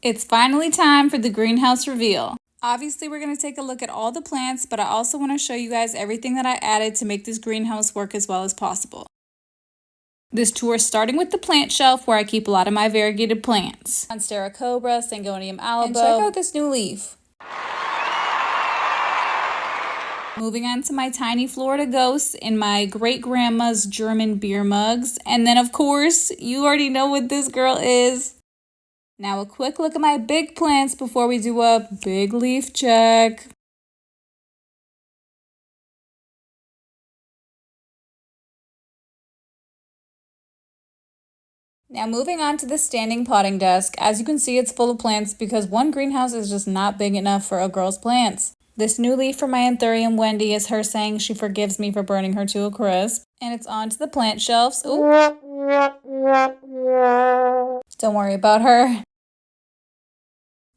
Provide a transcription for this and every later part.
It's finally time for the greenhouse reveal. Obviously, we're going to take a look at all the plants, but I also want to show you guys everything that I added to make this greenhouse work as well as possible. This tour is starting with the plant shelf where I keep a lot of my variegated plants. Monstera cobra, Syngonium alba, and check out this new leaf. Moving on to my tiny Florida ghosts in my great-grandma's German beer mugs. And then, of course, you already know what this girl is. Now a quick look at my big plants before we do a big leaf check. Now moving on to the standing potting desk. As you can see, it's full of plants because one greenhouse is just not big enough for a girl's plants. This new leaf from my Anthurium Wendy is her saying she forgives me for burning her to a crisp. And it's onto the plant shelves. Ooh. Don't worry about her.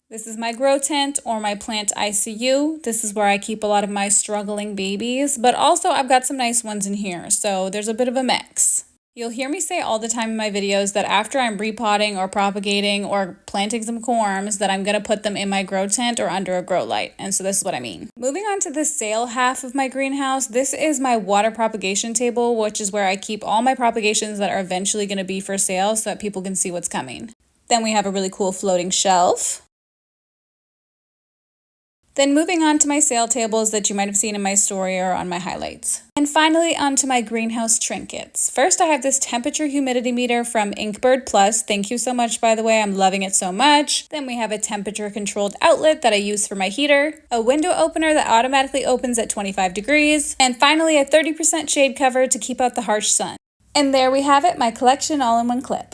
This is my grow tent or my plant ICU. This is where I keep a lot of my struggling babies, but also I've got some nice ones in here, so there's a bit of a mix. You'll hear me say all the time in my videos that after I'm repotting or propagating or planting some corms that I'm going to put them in my grow tent or under a grow light, and so this is what I mean. Moving on to the sale half of my greenhouse, this is my water propagation table, which is where I keep all my propagations that are eventually going to be for sale so that people can see what's coming. Then we have a really cool floating shelf. Then moving on to my sale tables that you might have seen in my story or on my highlights. And finally onto my greenhouse trinkets. First I have this temperature humidity meter from Inkbird Plus. Thank you so much, by the way, I'm loving it so much. Then we have a temperature controlled outlet that I use for my heater, a window opener that automatically opens at 25 degrees, and finally a 30% shade cover to keep out the harsh sun. And there we have it, my collection all in one clip.